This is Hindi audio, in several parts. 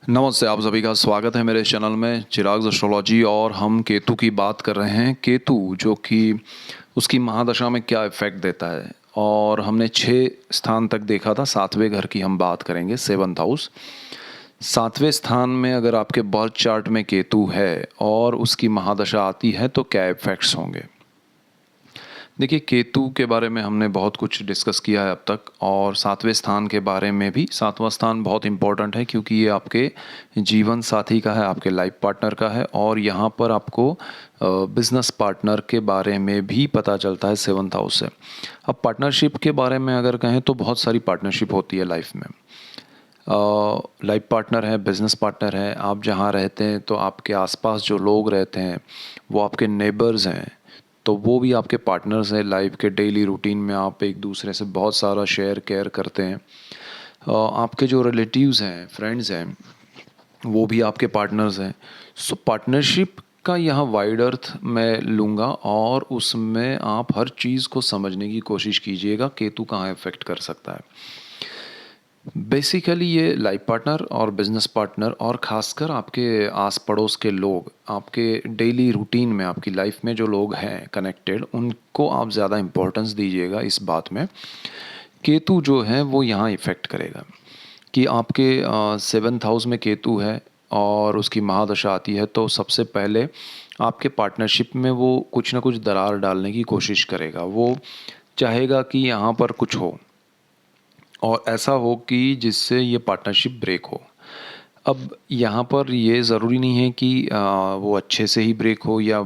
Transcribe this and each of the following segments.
नमस्ते, आप सभी का स्वागत है मेरे चैनल में चिराग एस्ट्रोलॉजी। और हम केतु की बात कर रहे हैं। केतु जो कि उसकी महादशा में क्या इफेक्ट देता है, और हमने 6 स्थान तक देखा था। 7वें घर की हम बात करेंगे, 7th हाउस। 7वें स्थान में अगर आपके बर्थ चार्ट में केतु है और उसकी महादशा आती है तो क्या इफेक्ट्स होंगे। देखिए, केतु के बारे में हमने बहुत कुछ डिस्कस किया है अब तक, और 7वें स्थान के बारे में भी। 7वां स्थान बहुत इंपॉर्टेंट है क्योंकि ये आपके जीवन साथी का है, आपके लाइफ पार्टनर का है, और यहाँ पर आपको बिजनेस पार्टनर के बारे में भी पता चलता है 7th हाउस से। अब पार्टनरशिप के बारे में अगर कहें तो बहुत सारी पार्टनरशिप होती है लाइफ में। लाइफ पार्टनर है, बिजनेस पार्टनर है, आप जहाँ रहते हैं तो आपके आसपास जो लोग रहते हैं वो आपके नेबर्स हैं, तो वो भी आपके पार्टनर्स हैं। लाइफ के डेली रूटीन में आप एक दूसरे से बहुत सारा शेयर केयर करते हैं। आपके जो रिलेटिव्स हैं, फ्रेंड्स हैं, वो भी आपके पार्टनर्स हैं। सो पार्टनरशिप का यहाँ वाइड अर्थ मैं लूँगा, और उसमें आप हर चीज़ को समझने की कोशिश कीजिएगा केतु कहाँ इफेक्ट कर सकता है। बेसिकली ये लाइफ पार्टनर और बिजनेस पार्टनर, और ख़ासकर आपके आस पड़ोस के लोग, आपके डेली रूटीन में आपकी लाइफ में जो लोग हैं कनेक्टेड, उनको आप ज़्यादा इम्पोर्टेंस दीजिएगा इस बात में। केतु जो है वो यहाँ इफ़ेक्ट करेगा कि आपके 7th हाउस में केतु है और उसकी महादशा आती है, तो सबसे पहले आपके पार्टनरशिप में वो कुछ ना कुछ दरार डालने की कोशिश करेगा। वो चाहेगा कि यहाँ पर कुछ हो, और ऐसा हो कि जिससे ये पार्टनरशिप ब्रेक हो। अब यहाँ पर ये ज़रूरी नहीं है कि वो अच्छे से ही ब्रेक हो या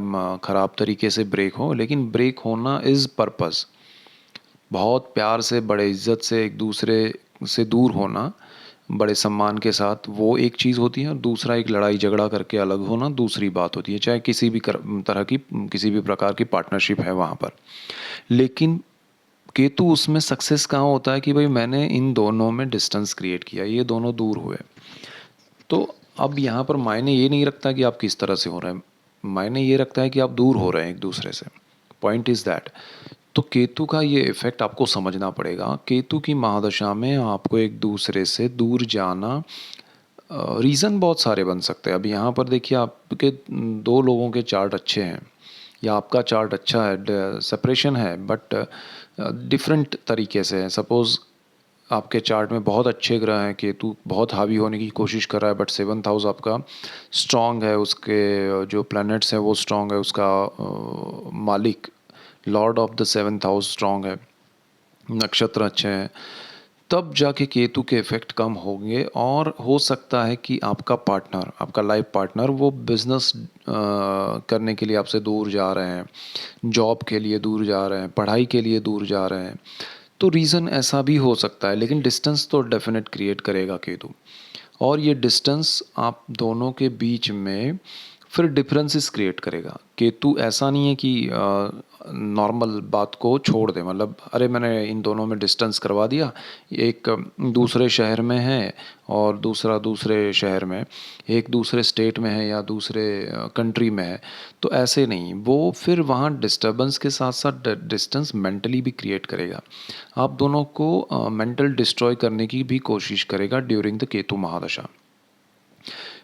ख़राब तरीके से ब्रेक हो, लेकिन ब्रेक होना इज़ पर्पस। बहुत प्यार से, बड़े इज़्ज़त से एक दूसरे से दूर होना, बड़े सम्मान के साथ, वो एक चीज़ होती है। और दूसरा, एक लड़ाई झगड़ा करके अलग होना दूसरी बात होती है, चाहे किसी भी तरह की, किसी भी प्रकार की पार्टनरशिप है वहाँ पर। लेकिन केतु उसमें सक्सेस कहाँ होता है कि भाई मैंने इन दोनों में डिस्टेंस क्रिएट किया, ये दोनों दूर हुए। तो अब यहाँ पर मायने ये नहीं रखता कि आप किस तरह से हो रहे हैं, मायने ये रखता है कि आप दूर हो रहे हैं एक दूसरे से। Point is that. तो केतु का ये इफ़ेक्ट आपको समझना पड़ेगा। केतु की महादशा में आपको एक दूसरे से दूर जाना, रीज़न बहुत सारे बन सकते हैं। अब यहाँ पर देखिए, आपके दो लोगों के चार्ट अच्छे हैं या आपका चार्ट अच्छा है, सेपरेशन है, बट डिफरेंट तरीके से है। सपोज़ आपके चार्ट में बहुत अच्छे ग्रह हैं, केतु बहुत हावी होने की कोशिश कर रहा है, बट 7th हाउस आपका स्ट्रॉन्ग है, उसके जो प्लैनेट्स हैं वो स्ट्रॉन्ग है, उसका मालिक, Lord of the 7th house strong है, नक्षत्र अच्छे हैं, तब जाके केतु के इफ़ेक्ट कम होंगे। और हो सकता है कि आपका पार्टनर, आपका लाइफ पार्टनर, वो बिज़नेस करने के लिए आपसे दूर जा रहे हैं, जॉब के लिए दूर जा रहे हैं, पढ़ाई के लिए दूर जा रहे हैं। तो रीज़न ऐसा भी हो सकता है, लेकिन डिस्टेंस तो डेफिनेट क्रिएट करेगा केतु। और ये डिस्टेंस आप दोनों के बीच में फिर डिफरेंसेस क्रिएट करेगा। केतु ऐसा नहीं है कि नॉर्मल बात को छोड़ दे, मतलब अरे मैंने इन दोनों में डिस्टेंस करवा दिया, एक दूसरे शहर में है और दूसरा दूसरे शहर में, एक दूसरे स्टेट में है या दूसरे कंट्री में है, तो ऐसे नहीं। वो फिर वहाँ डिस्टर्बेंस के साथ साथ डिस्टेंस मेंटली भी क्रिएट करेगा। आप दोनों को मेंटल डिस्ट्रॉय करने की भी कोशिश करेगा ड्यूरिंग द केतु महादशा।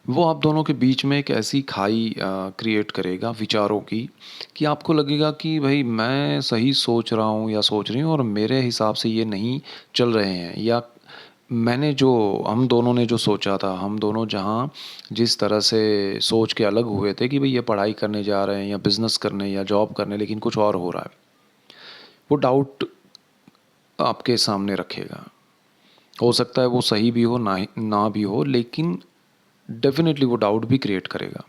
वो आप दोनों के बीच में एक ऐसी खाई क्रिएट करेगा विचारों की, कि आपको लगेगा कि भाई मैं सही सोच रहा हूँ या सोच रही हूँ, और मेरे हिसाब से ये नहीं चल रहे हैं, या मैंने जो, हम दोनों ने जो सोचा था, हम दोनों जहाँ जिस तरह से सोच के अलग हुए थे कि भाई ये पढ़ाई करने जा रहे हैं या बिज़नेस करने या जॉब करने, लेकिन कुछ और हो रहा है, वो डाउट आपके सामने रखेगा। हो सकता है वो सही भी हो, ना भी हो, लेकिन डेफिनेटली वो डाउट भी क्रिएट करेगा।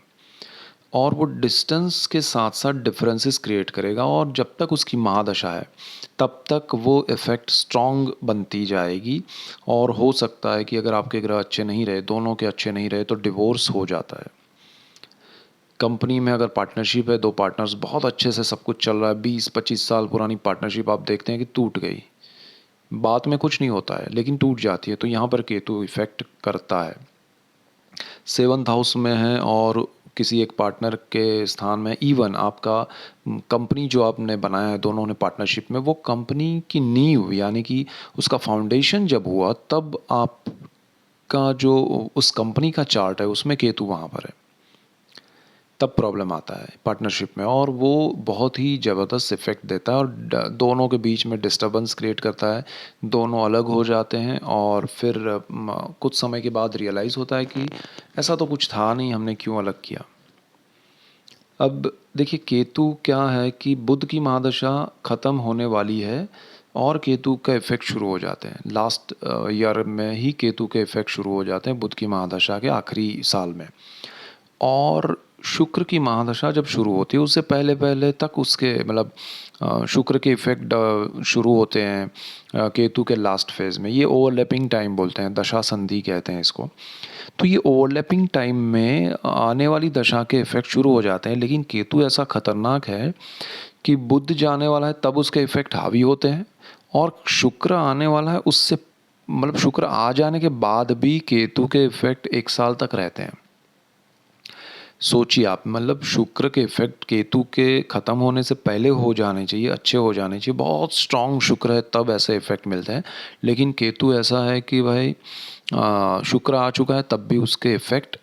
और वो डिस्टेंस के साथ साथ डिफरेंसेस क्रिएट करेगा, और जब तक उसकी महादशा है तब तक वो इफ़ेक्ट स्ट्रॉन्ग बनती जाएगी। और हो सकता है कि अगर आपके ग्रह अच्छे नहीं रहे, दोनों के अच्छे नहीं रहे, तो डिवोर्स हो जाता है। कंपनी में अगर पार्टनरशिप है, दो पार्टनर्स बहुत अच्छे से सब कुछ चल रहा है, 20-25 साल पुरानी पार्टनरशिप आप देखते हैं कि टूट गई, बात में कुछ नहीं होता है लेकिन टूट जाती है, तो यहाँ पर केतु इफ़ेक्ट करता है। 7th हाउस में है और किसी एक पार्टनर के स्थान में, इवन आपका कंपनी जो आपने बनाया है, दोनों ने पार्टनरशिप में, वो कंपनी की नींव यानी कि उसका फाउंडेशन जब हुआ, तब आपका आपका जो उस कंपनी का चार्ट है उसमें केतु वहाँ पर है, तब प्रॉब्लम आता है पार्टनरशिप में, और वो बहुत ही ज़बरदस्त इफ़ेक्ट देता है और दोनों के बीच में डिस्टर्बेंस क्रिएट करता है। दोनों अलग हो जाते हैं और फिर कुछ समय के बाद रियलाइज़ होता है कि ऐसा तो कुछ था नहीं, हमने क्यों अलग किया। अब देखिए केतु क्या है कि बुध की महादशा ख़त्म होने वाली है और केतु का इफ़ेक्ट शुरू हो जाते हैं। लास्ट ईयर में ही केतु के इफ़ेक्ट शुरू हो जाते हैं बुध की महादशा के आखिरी साल में। और शुक्र की महादशा जब शुरू होती है उससे पहले पहले तक उसके मतलब शुक्र के इफ़ेक्ट शुरू होते हैं केतु के लास्ट फेज़ में। ये ओवरलैपिंग टाइम बोलते हैं, दशा संधि कहते हैं इसको। तो ये ओवरलैपिंग टाइम में आने वाली दशा के इफ़ेक्ट शुरू हो जाते हैं, लेकिन केतु ऐसा खतरनाक है कि बुध जाने वाला है तब उसके इफ़ेक्ट हावी होते हैं, और शुक्र आने वाला है उससे मतलब शुक्र आ जाने के बाद भी केतु के इफ़ेक्ट 1 साल तक रहते हैं। सोचिए आप, मतलब शुक्र के इफ़ेक्ट केतु के ख़त्म होने से पहले हो जाने चाहिए, अच्छे हो जाने चाहिए, बहुत स्ट्रॉन्ग शुक्र है तब ऐसे इफ़ेक्ट मिलते हैं। लेकिन केतु ऐसा है कि भाई शुक्र आ चुका है तब भी उसके इफ़ेक्ट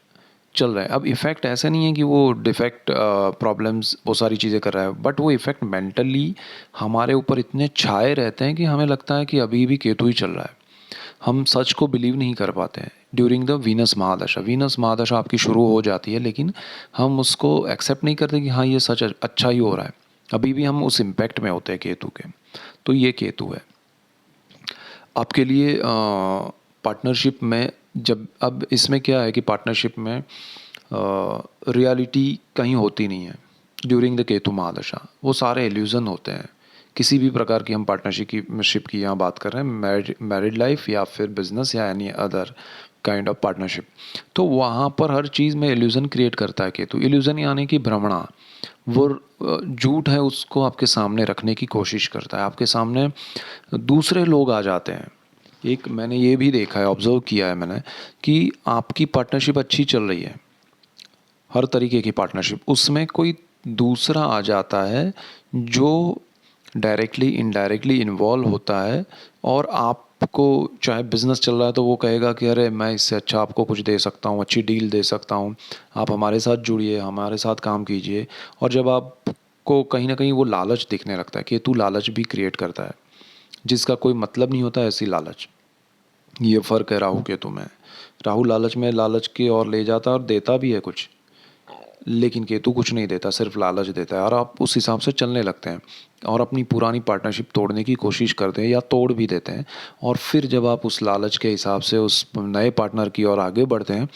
चल रहे हैं। अब इफ़ेक्ट ऐसे नहीं है कि वो डिफेक्ट प्रॉब्लम्स वो सारी चीज़ें कर रहा है, बट वो इफ़ेक्ट मेंटली हमारे ऊपर इतने छाए रहते हैं कि हमें लगता है कि अभी भी केतु ही चल रहा है। हम सच को बिलीव नहीं कर पाते हैं ड्यूरिंग द वीनस महादशा। वीनस महादशा आपकी शुरू हो जाती है, लेकिन हम उसको एक्सेप्ट नहीं करते कि हाँ ये सच अच्छा ही हो रहा है, अभी भी हम उस इम्पैक्ट में होते हैं केतु के। तो ये केतु है आपके लिए पार्टनरशिप में। जब अब इसमें क्या है कि पार्टनरशिप में रियलिटी कहीं होती नहीं है ड्यूरिंग द केतु महादशा, वो सारे इल्यूज़न होते हैं। किसी भी प्रकार की हम पार्टनरशिप की यहाँ बात कर रहे हैं, मैरिड लाइफ या फिर बिजनेस या any other kind of partnership, तो वहाँ पर हर चीज़ में इल्यूज़न क्रिएट करता है केतु। इल्यूज़न यानी कि भ्रमणा, वो झूठ है उसको आपके सामने रखने की कोशिश करता है। आपके सामने दूसरे लोग आ जाते हैं। एक मैंने ये भी देखा है, ऑब्ज़र्व किया है मैंने, कि आपकी पार्टनरशिप अच्छी चल रही है, हर तरीके की पार्टनरशिप, उसमें कोई दूसरा आ जाता है जो डायरेक्टली इनडायरेक्टली इन्वॉल्व होता है, और आपको चाहे बिज़नेस चल रहा है तो वो कहेगा कि अरे मैं इससे अच्छा आपको कुछ दे सकता हूँ, अच्छी डील दे सकता हूँ, आप हमारे साथ जुड़िए, हमारे साथ काम कीजिए। और जब आपको कहीं ना कहीं वो लालच दिखने लगता है, केतु लालच भी क्रिएट करता है, जिसका कोई मतलब नहीं होता ऐसी लालच। ये फ़र्क है राहु केतु में। राहु लालच में लालच की ओर ले जाता है और देता भी है कुछ, लेकिन केतु कुछ नहीं देता, सिर्फ लालच देता है, और आप उस हिसाब से चलने लगते हैं और अपनी पुरानी पार्टनरशिप तोड़ने की कोशिश करते हैं या तोड़ भी देते हैं। और फिर जब आप उस लालच के हिसाब से उस नए पार्टनर की ओर आगे बढ़ते हैं,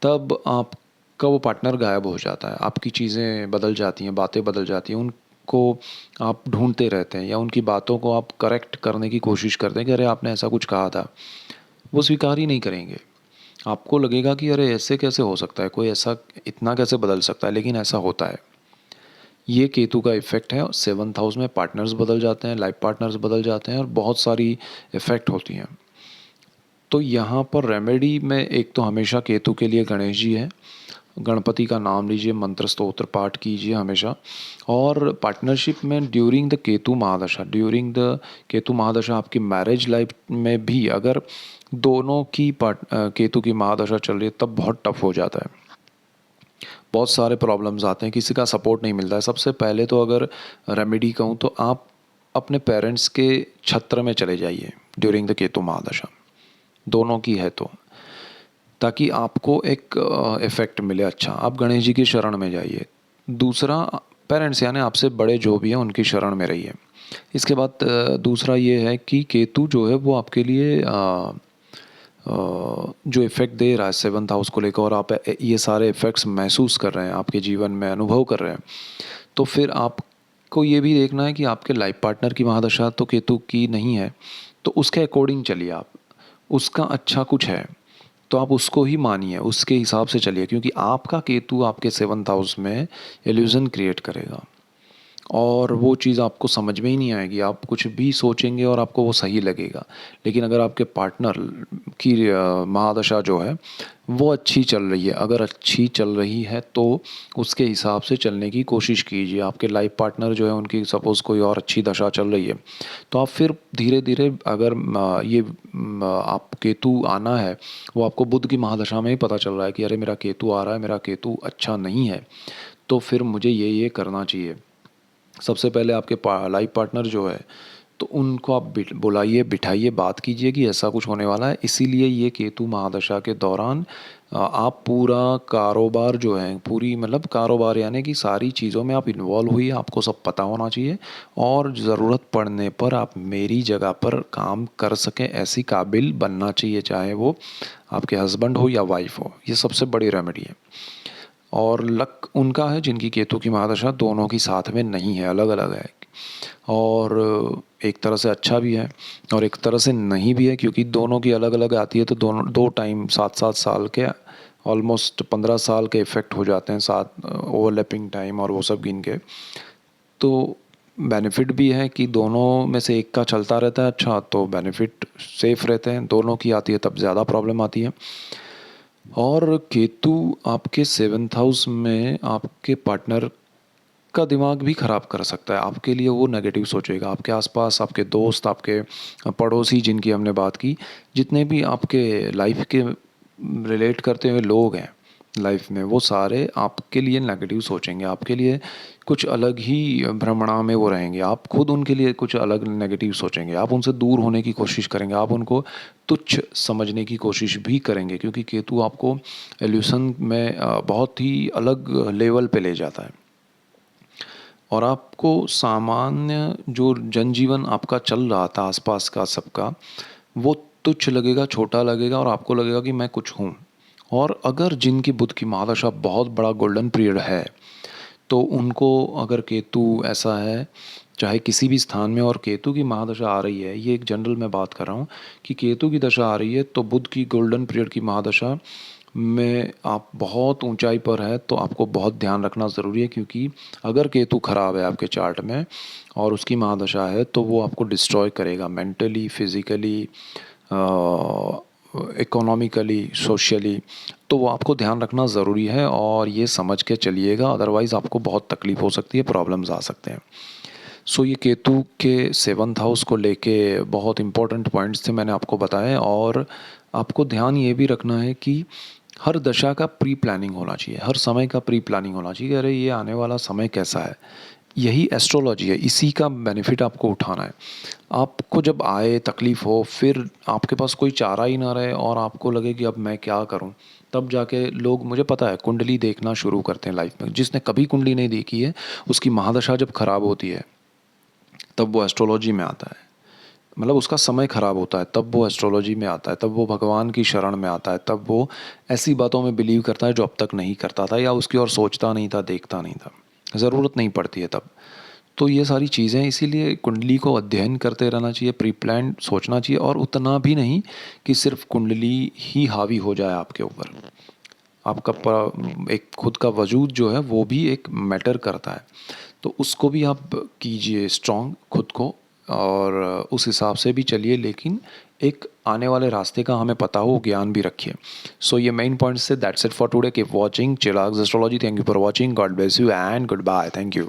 तब आपका वो पार्टनर गायब हो जाता है, आपकी चीज़ें बदल जाती हैं, बातें बदल जाती हैं, उनको आप ढूंढते रहते हैं या उनकी बातों को आप करेक्ट करने की कोशिश करते हैं कि अरे आपने ऐसा कुछ कहा था। वो स्वीकार ही नहीं करेंगे। आपको लगेगा कि अरे ऐसे कैसे हो सकता है, कोई ऐसा इतना कैसे बदल सकता है, लेकिन ऐसा होता है। ये केतु का इफ़ेक्ट है। 7th हाउस में पार्टनर्स बदल जाते हैं, लाइफ पार्टनर्स बदल जाते हैं और बहुत सारी इफ़ेक्ट होती हैं। तो यहाँ पर रेमेडी में एक तो हमेशा केतु के लिए गणेश जी है, गणपति का नाम लीजिए, मंत्र स्तोत्र पाठ कीजिए हमेशा। और पार्टनरशिप में ड्यूरिंग द केतु महादशा आपकी मैरिज लाइफ में भी अगर दोनों की केतु की महादशा चल रही है तब बहुत टफ हो जाता है, बहुत सारे प्रॉब्लम्स आते हैं, किसी का सपोर्ट नहीं मिलता है। सबसे पहले तो अगर रेमेडी कहूँ तो आप अपने पेरेंट्स के छत्र में चले जाइए ड्यूरिंग द केतु महादशा, दोनों की है तो, ताकि आपको एक इफ़ेक्ट मिले अच्छा। आप गणेश जी की शरण में जाइए। दूसरा, पेरेंट्स यानी आपसे बड़े जो भी हैं उनकी शरण में रहिए। इसके बाद दूसरा ये है कि केतु जो है वो आपके लिए जो इफ़ेक्ट दे रहा है 7th हाउस को लेकर, और आप ये सारे इफ़ेक्ट्स महसूस कर रहे हैं, आपके जीवन में अनुभव कर रहे हैं, तो फिर आपको ये भी देखना है कि आपके लाइफ पार्टनर की महादशा तो केतु की नहीं है, तो उसके अकॉर्डिंग चलिए आप। उसका अच्छा कुछ है तो आप उसको ही मानिए, उसके हिसाब से चलिए, क्योंकि आपका केतु आपके 7th हाउस में इल्यूज़न क्रिएट करेगा। और वो चीज़ आपको समझ में ही नहीं आएगी। आप कुछ भी सोचेंगे और आपको वो सही लगेगा। लेकिन अगर आपके पार्टनर की महादशा जो है वो अच्छी चल रही है, अगर अच्छी चल रही है तो उसके हिसाब से चलने की कोशिश कीजिए। आपके लाइफ पार्टनर जो है उनकी सपोज़ कोई और अच्छी दशा चल रही है, तो आप फिर धीरे-धीरे अगर आप केतु आना है, वो आपको बुध की महादशा में ही पता चल रहा है कि अरे मेरा केतु आ रहा है, मेरा केतु अच्छा नहीं है, तो फिर मुझे ये करना चाहिए। सबसे पहले आपके लाइफ पार्टनर जो है तो उनको आप बुलाइए, बिठाइए, बात कीजिए कि ऐसा कुछ होने वाला है। इसीलिए ये केतु महादशा के दौरान आप पूरा कारोबार जो है, पूरी मतलब कारोबार यानी कि सारी चीज़ों में आप इन्वॉल्व हुई, आपको सब पता होना चाहिए और ज़रूरत पड़ने पर आप मेरी जगह पर काम कर सकें ऐसी काबिल बनना चाहिए, चाहे वो आपके हस्बैंड हो या वाइफ हो। ये सबसे बड़ी रेमेडी है। और लक उनका है जिनकी केतु की महादशा दोनों की साथ में नहीं है, अलग-अलग है। और एक तरह से अच्छा भी है और एक तरह से नहीं भी है, क्योंकि दोनों की अलग-अलग आती है तो दोनों 2 टाइम 7-7 साल के ऑलमोस्ट 15 साल के इफ़ेक्ट हो जाते हैं साथ ओवरलैपिंग टाइम और वो सब गिन के। तो बेनिफिट भी है कि दोनों में से एक का चलता रहता है अच्छा, तो बेनिफिट सेफ रहते हैं। दोनों की आती है तब ज़्यादा प्रॉब्लम आती है। और केतु आपके 7th हाउस में आपके पार्टनर का दिमाग भी ख़राब कर सकता है। आपके लिए वो नेगेटिव सोचेगा। आपके आस-पास आपके दोस्त, आपके पड़ोसी जिनकी हमने बात की, जितने भी आपके लाइफ़ के रिलेट करते हुए लोग हैं लाइफ़ में, वो सारे आपके लिए नेगेटिव सोचेंगे। आपके लिए कुछ अलग ही भ्रमणा में वो रहेंगे। आप खुद उनके लिए कुछ अलग नेगेटिव सोचेंगे। आप उनसे दूर होने की कोशिश करेंगे। आप उनको तुच्छ समझने की कोशिश भी करेंगे, क्योंकि केतु आपको इल्यूशन में बहुत ही अलग लेवल पे ले जाता है। और आपको सामान्य जो जनजीवन आपका चल रहा था आसपास का सबका, वो तुच्छ लगेगा, छोटा लगेगा और आपको लगेगा कि मैं कुछ हूँ। और अगर जिनकी बुध की महादशा बहुत बड़ा गोल्डन पीरियड है, तो उनको अगर केतु ऐसा है, चाहे किसी भी स्थान में और केतु की महादशा आ रही है, ये एक जनरल मैं बात कर रहा हूँ कि केतु की दशा आ रही है, तो बुध की गोल्डन पीरियड की महादशा में आप बहुत ऊंचाई पर है तो आपको बहुत ध्यान रखना ज़रूरी है, क्योंकि अगर केतु ख़राब है आपके चार्ट में और उसकी महादशा है तो वो आपको डिस्ट्रॉय करेगा मेंटली, फिज़िकली, इकोनॉमिकली, सोशली। तो वो आपको ध्यान रखना ज़रूरी है और ये समझ के चलिएगा, अदरवाइज़ आपको बहुत तकलीफ़ हो सकती है, प्रॉब्लम्स आ सकते हैं। सो ये केतु के 7th हाउस को लेके बहुत इंपॉर्टेंट पॉइंट्स थे, मैंने आपको बताए। और आपको ध्यान ये भी रखना है कि हर दशा का प्री प्लानिंग होना चाहिए, हर समय का प्री प्लानिंग होना चाहिए कि अरे ये आने वाला समय कैसा है। यही एस्ट्रोलॉजी है, इसी का बेनिफिट आपको उठाना है। आपको जब आए तकलीफ़ हो, फिर आपके पास कोई चारा ही ना रहे और आपको लगे कि अब मैं क्या करूं, तब जाके लोग, मुझे पता है, कुंडली देखना शुरू करते हैं लाइफ में। जिसने कभी कुंडली नहीं देखी है, उसकी महादशा जब ख़राब होती है तब वो एस्ट्रोलॉजी में आता है। मतलब उसका समय ख़राब होता है तब वो एस्ट्रोलॉजी में आता है, तब वो भगवान की शरण में आता है, तब वो ऐसी बातों में बिलीव करता है जो अब तक नहीं करता था या उसकी ओर सोचता नहीं था, देखता नहीं था, ज़रूरत नहीं पड़ती है तब। तो ये सारी चीज़ें, इसीलिए कुंडली को अध्ययन करते रहना चाहिए, प्री प्लान सोचना चाहिए, और उतना भी नहीं कि सिर्फ कुंडली ही हावी हो जाए आपके ऊपर। आपका एक खुद का वजूद जो है वो भी एक मैटर करता है, तो उसको भी आप कीजिए स्ट्रॉन्ग खुद को, और उस हिसाब से भी चलिए, लेकिन एक आने वाले रास्ते का हमें पता हो, ज्ञान भी रखिए। सो ये मेन पॉइंट्स थे। That's it for today. Keep watching Chirag's astrology. Thank you for watching. God bless you and goodbye. Thank you.